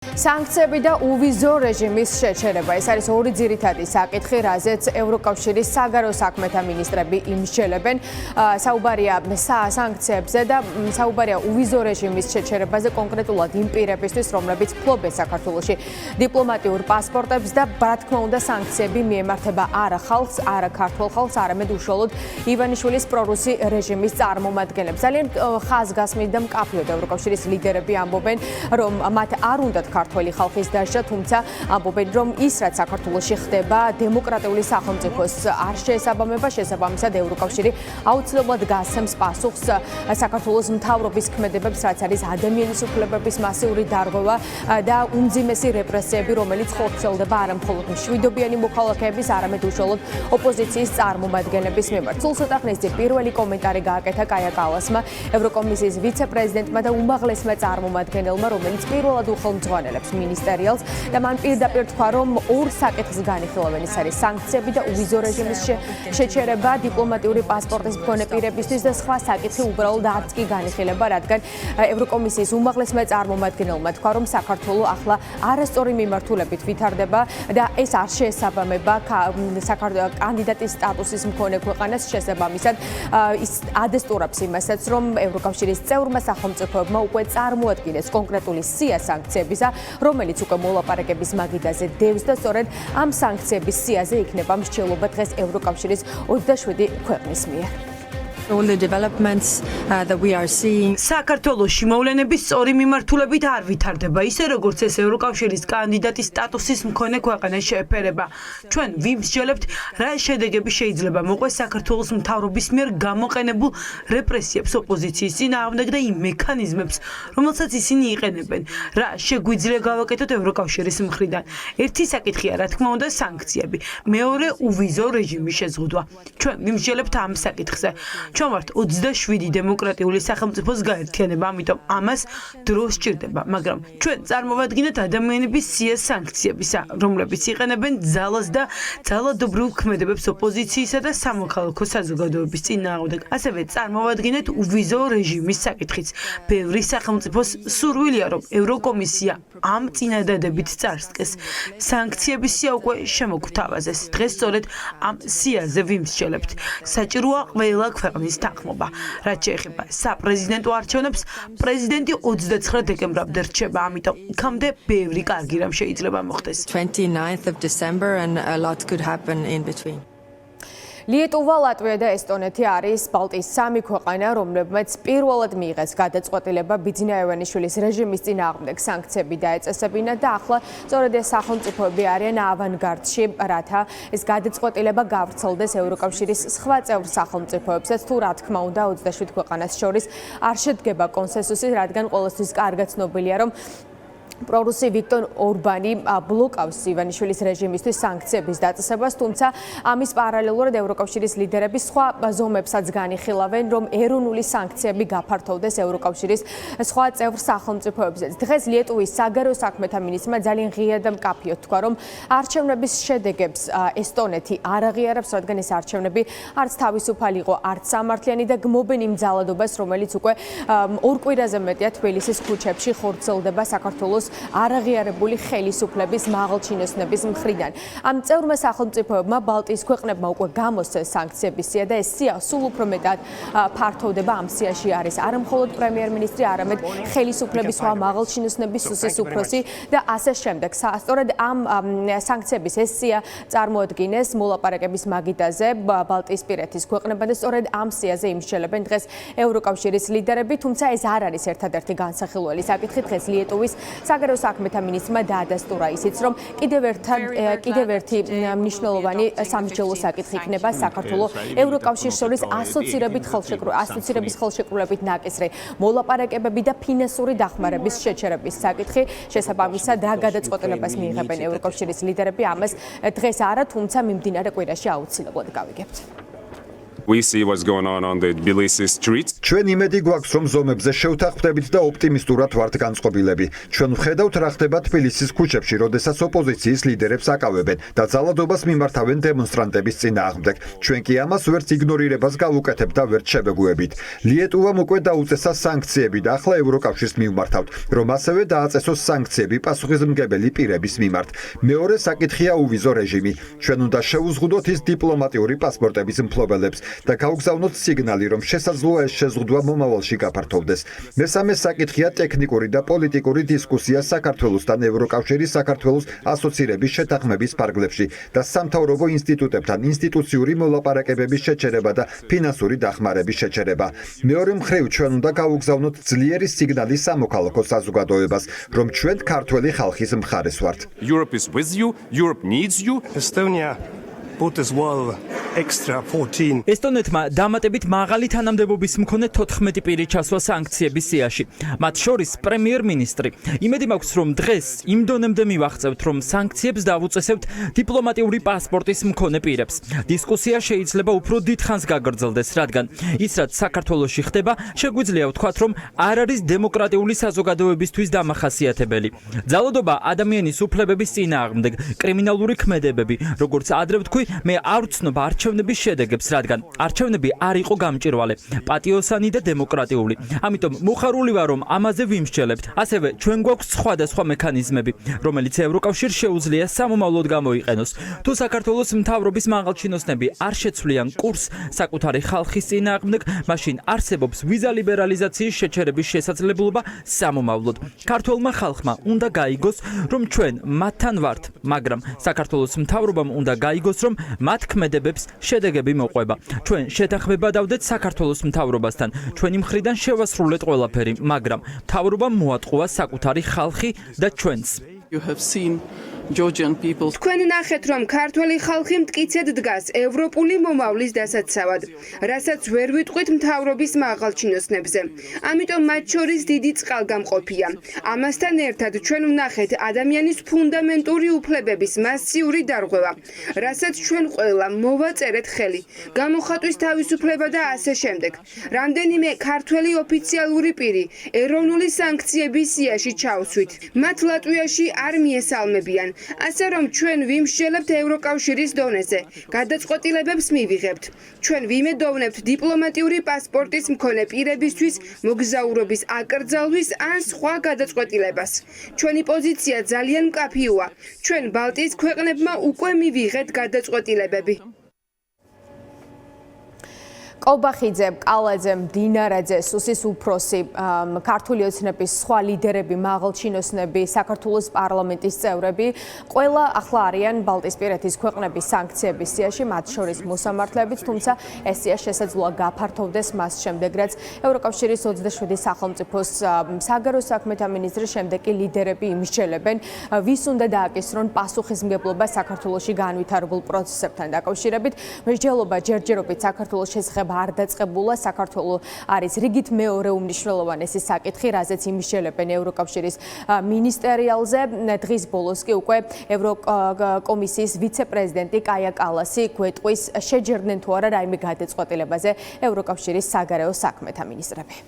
Sanktsiები და uvizო რეჟიმის შეჩერება. ეს არის ორი ძირითადი საკითხი, რაზეც ევროკავშირის საგარეო საქმეთა მინისტრები იმსჯელებენ. საუბარია სანქციებზე და საუბარია uvizო რეჟიმის შეჩერებაზე კონკრეტულად იმ პირებისთვის, რომლებიც ფლობენ საქართველოში დიპლომატიურ პასპორტებს და რა თქმა უნდა სანქციები მიემართება არა ხალხს, არა ქართულ ხალხს, არამედ უშუალოდ ივანიშვილის პრორუსი რეჟიმის წარმომადგენლებს. ძალიან ხაზგასმით და მკაფიოდ ევროკავშირის ლიდერები ამბობენ, რომ მათ არ უნდათ ქართველი ხალხის დასჯა, თუმცა ამბობენ, რომ ის რაც საქართველოში ხდება, დემოკრატიული სახელმწიფოს არ შეესაბამება, შესაბამისად ევროკავშირი აუცილებლად გასცემს პასუხს საქართველოს მთავრობის ქმედებებს, რაც არის ადამიანის უფლებების მასიური დარღვევა და უმძიმესი რეპრესიები, რომელიც ხორციელდება არა მხოლოდ მშვიდობიანი მოქალაქეების, არამედ უშუალოდ ოპოზიციის წარმომადგენლების მიმართ. სულ ცოტა ხნის წინ პირველი კომენტარი გააკეთა კაია კალასმა, ევროკომისიის ვიცე-პრეზიდენტმა და უმაღლესმა წარმომადგენელმა, რომელიც პირველად უხელმძღვანელებს მინისტერიალს და მან პირდაპირ თქვა, რომ ორ საკითხს განიხილავენ, ეს არის სანქციები და uvizო რეჟიმის შეჩერება, დიპლომატიური პასპორტის მქონე პირებისთვის და სხვა საკითხი უბრალოდ არც კი განიხილება, რადგან ევროკომისიის უმაღლესმა წარმომადგენელმა თქვა, რომ საქართველო ახლა არასწორი მიმართულებით ვითარდება და ეს არ შეესაბამება კანდიდატის სტატუსის მქონე ქვეყანას, შესაბამისად ის ადესტურებს იმასაც, რომ ევროკავშირის წევრმა სახელმწიფოებმა უკვე წარმოადგინეს კონკრეტული სია სანქციებისა, რომელიც უკვე მოლაპარაკების მაგიდაზე დევს და სწორედ ამ სანქციების სიაზე იქნება მსჯელობა დღეს ევროკავშირის 27 ქვეყნის მიერ. All the developments that we are seeing. საქართველოში მოვლენების სწორი მიმართულებით არ ვითარდება, ისე როგორც ეს ევროკავშირის კანდიდატის სტატუსის მქონე ქვეყანას შეეფერება. ჩვენ ვიმსჯელებთ, რა შედეგები შეიძლება მოყვეს საქართველოს მთავრობის მიერ გამოყენებულ რეპრესიებს ოპოზიციის წინააღმდეგ და იმ მექანიზმებს, რომელსაც ისინი იყენებენ. რა შეგვიძლია გავაკეთოთ ევროკავშირის მხრიდან. ერთი საკითხია, რა თქმა უნდა, სანქციები. მეორე uvizო რეჟიმის შეზღუდვა. ჩვენ ვიმსჯელებთ ამ საკითხზე. ჩვენ ვართ 27 დემოკრატიული სახელმწიფოს გაერთიანება, ამიტომ ამას დრო სჭირდება, მაგრამ ჩვენ წარმოვადგინეთ ადამიანების სია სანქციებისა, რომლებიც იყენებენ ძალას და ძალადობრივ ქმედებებს ოპოზიციისა და სამოქალაქო საზოგადოების წინააღმდეგ. ასევე წარმოვადგინეთ uvizო რეჟიმის საკითხიც. ბევრი სახელმწიფოს სურვილია, რომ ევროკომისია ამ წინადადებით წარსდგეს. სანქციების სია უკვე შემოგვთავაზეს. დღეს სწორედ ამ სიაზე ვიმსჯელებთ. საჭიროა ყველა ქვეყნის თანხმობა. რაც შეეხება საპრეზიდენტო არჩევნებს, პრეზიდენტი 29 დეკემბრამდე რჩება, ამიტომ იქამდე ბევრი კარგი რამ შეიძლება მოხდეს. 29th of December and a lot could happen in between. ლიეტუვა, ლატვია და ესტონეთი არის ბალტიის სამი ქვეყანა, რომლებმაც პირველად მიიღეს გადაწყვეტილება ბიძინა ივანიშვილის რეჟიმის წინააღმდეგ სანქციები დაეწესებინა და ახლა სწორედ ეს სახელმწიფოები არიან ავანგარდში, რათა ეს გადაწყვეტილება გავრცელდეს ევროკავშირის სხვა წევრ სახელმწიფოებსაც, თუ რა თქმა უნდა 27 ქვეყანას შორის არ შედგება კონსენსუსი, რადგან ყოველთვის კარგად ცნობილია, რომ პრორუსი ვიქტორ ორბანი ბლოკავს ივანიშვილის რეჟიმისთვის სანქციების დაწესებას, თუმცა ამის პარალელურად ევროკავშირის ლიდერები სხვა ზომებსაც განიხილავენ, რომ ეროვნული სანქციები გაფართოვდეს ევროკავშირის სხვა წევრ სახელმწიფოებზეც. დღეს ლიეტუვის საგარეო საქმეთა მინისტრმა ძალიან ღია და მკაფიოდ თქვა, რომ არჩევნების შედეგებს ესტონეთი არ აღიარებს, რადგან ეს არჩევნები არც თავისუფალი იყო, არც სამართლიანი და გმობენ იმ ძალადობას, რომელიც უკვე ორ კვირაზე მეტია თბილისის ქუჩებში ხორციელდება საქართველოს არაღიარებული ხელისუფლების მაღალჩინოსნების მხრიდან. ამ წევრმა სახელმწიფოებმა ბალტიის ქვეყნებმა უკვე გამოსცეს სანქციების სია და ეს სია სულ უფრო მეტად ფართოვდება. ამ სიაში არის არა მხოლოდ პრემიერ-მინისტრი, არამედ ხელისუფლების სხვა მაღალჩინოსნების სუსის უფროსი და ასე შემდეგ. სწორედ ამ სანქციების ეს სია წარმოადგინეს მოლაპარაკების მაგიდაზე ბალტიისპირეთის ქვეყნებმა და სწორედ ამ სიაზე იმსჯელებენ დღეს ევროკავშირის ლიდერები, თუმცა ეს არ არის ერთადერთი განსახილველი საკითხი. დღეს ლიეტუვის საგარეო საქმეთა მინისტრმა დაადასტურა ისიც, რომ კიდევ ერთი მნიშვნელოვანი სამსჯელო საკითხი იქნება საქართველოს ევროკავშირის შორის ასოცირების ხელშეკრულებით ნაკისრი მოლაპარაკებები და ფინანსური დახმარების შეჩერების საკითხი. შესაბამისად, რა გადაწყვეტილებას მიიღებენ ევროკავშირის ლიდერები, ამას დღეს არა, თუმცა მიმდინარე კვირაში აუცილებლად გავიგებთ. We see what's going on the Tbilisi streets. ჩვენ იმედი გვაქვს, რომ ზომებზე შევთანხმდებით და ოპტიმისტურად ვართ განწყობილები. ჩვენ ვხედავთ რა ხდება თბილისის ქუჩებში, როდესაც ოპოზიციის ლიდერებს აკავებენ და ძალადობას მიმართავენ დემონსტრანტების წინააღმდეგ. ჩვენ კი ამას ვერც იგნორირებას გავუკეთებთ და ვერც შევეგუებით. ლიეტუვამ უკვე დაუწესა სანქციები და ახლა ევროკავშირს მივმართავთ, რომ ასევე დააწესოს სანქციები პასუხისმგებელი პირების მიმართ. მეორე საკითხია უვიზო რეჟიმი. ჩვენ უნდა შევუზღუდოთ ის დიპლომატიური პასპორტების მფლობელებს და გავგზავნოთ სიგნალი, რომ შესაძლოა ეს შეზღუდვა მომავალში გაფართოვდეს. მესამე საკითხია ტექნიკური და პოლიტიკური დისკუსია საქართველოსთან ევროკავშირის საქართველოს ასოცირების შეთანხმების ფარგლებში და სამთავრობო ინსტიტუტებთან ინსტიტუციური მოლაპარაკებების შეჩერება და ფინანსური დახმარების შეჩერება. მეორე მხრივ ჩვენ უნდა გავუგზავნოთ ძლიერი სიგნალი სამოქალაქო საზოგადოებას, რომ ჩვენ ქართველი ხალხის მხარეს ვართ. Europe is with you, Europe needs you. Estonia put as well extra 14. ესტონეთმა დამატებით მაღალი თანამდებობის მქონე 14 პირი ჩასვა სანქციების სიაში. მათ შორის პრემიერ-მინისტრი. იმედი მაქვს, რომ დღეს იმ დონემდე მივაღწევთ, რომ სანქციებს დავუწესებთ დიპლომატიური პასპორტის მქონე პირებს. დისკუსია შეიძლება უფრო დიდხანს გაგრძელდეს, რადგან ის რაც საქართველოში ხდება, შეგვიძლია ვთქვათ, რომ არ არის დემოკრატიული საზოგადოებისთვის დამახასიათებელი. ძალადობა ადამიანის უფლებების წინააღმდეგ, კრიმინალური ქმედებები, როგორც ადრე ვთქვი, მე არ ვცნობ არჩევნების შედეგებს, რადგან არჩევნები არ იყო გამჭირვალე, პატიოსანი და დემოკრატიული. ამიტომ მოხარული ვარ, რომ ამაზე ვიმსჯელებთ. ასევე ჩვენ გვაქვს სხვადასხვა მექანიზმები, რომელიც ევროკავშირს შეუძლია სამომავლოდ გამოიყენოს. თუ საქართველოს მთავრობის მაღალჩინოსნები არ შეცვლიან კურსს საკუთარი ხალხის წინააღმდეგ, მაშინ არსებობს ვიზა ლიბერალიზაციის შეჩერების შესაძლებლობა სამომავლოდ. ქართველმა ხალხმა უნდა გაიგოს, რომ ჩვენ მათთან ვართ, მაგრამ საქართველოს მთავრობამ უნდა გაიგოს, რომ მათ ქმედებებს შედეგები მოყვება. ჩვენ შეთანხმება დავდეთ საქართველოს მთავრობასთან. ჩვენი მხრიდან შევასრულეთ ყველაფერი, მაგრამ მთავრობამ მოატყუა საკუთარი ხალხი და ჩვენც. You have seen Georgian people. თქვენ ნახეთ, რომ ქართველი ხალხი მტკიცედ დგას ევროპული მომავლის დასაცავად, რასაც ვერ ვიტყვით მთავრობის მაღალჩინოსნებზე. ამიტომ მათ შორის დიდი წყალგამყოფია. ამასთან ერთად ჩვენ ვნახეთ ადამიანის ფუნდამენტური უფლებების მასიური დარღვევა, რასაც ჩვენ ყველა მოვაწერეთ ხელი, გამოხატვის თავისუფლება და ასე შემდეგ. რამდენიმე ქართველი ოფიციალური პირი ეროვნული სანქციების სიაში ჩავსვით. მათ ლატვიაში არ მიესალმებიან. ასე რომ ჩვენ ვიმსჯელებთ ევროკავშირის დონეზე, გადაწყვეტილებებს მივიღებთ. ჩვენ ვიმედოვნებთ დიპლომატიური პასპორტის მქონე პირებისთვის მოგზაურობის აკრძალვის ან სხვა გადაწყვეტილებას. ჩვენი პოზიცია ძალიან მკაფიოა. ჩვენ ბალტიის ქვეყნებმა უკვე მივიღეთ გადაწყვეტილებები. კოლბახიძე, კალაძე, მდინარაძე, სუსის უფროსი, ქართული ოცნების სხვა ლიდერები, მაღალჩინოსნები, საქართველოს პარლამენტის წევრები, ყველა ახლა არიან ბალტიისპირეთის ქვეყნების სანქციების სიაში, მათ შორის მოსამართლეებით, თუმცა ეს სია შესაძლოა გაფართოვდეს მას შემდეგ, რაც ევროკავშირის 27 სახელმწიფოს საგარეო საქმეთა მინისტრის შემდეგ კი ლიდერები იმსჯელებენ, ვის უნდა დააკისრონ პასუხისმგებლობა საქართველოში განვითარებულ პროცესებთან დაკავშირებით. მსჯელობა ჯერჯერობით საქართველოს შესახებ არ დაწყებულა. საქართველოს არის რიგით მეორე უმნიშვნელოვანესი საკითხი, რაზეც იმსჯელებენ ევროკავშირის მინისტერიალზე. დღის ბოლოს კი უკვე ევროკომისიის ვიცე-პრეზიდენტი კაია კალასი გვეტყვის, შეჯერდნენ თუ არა რაიმე გადაწყვეტილებაზე ევროკავშირის საგარეო საქმეთა მინისტრები.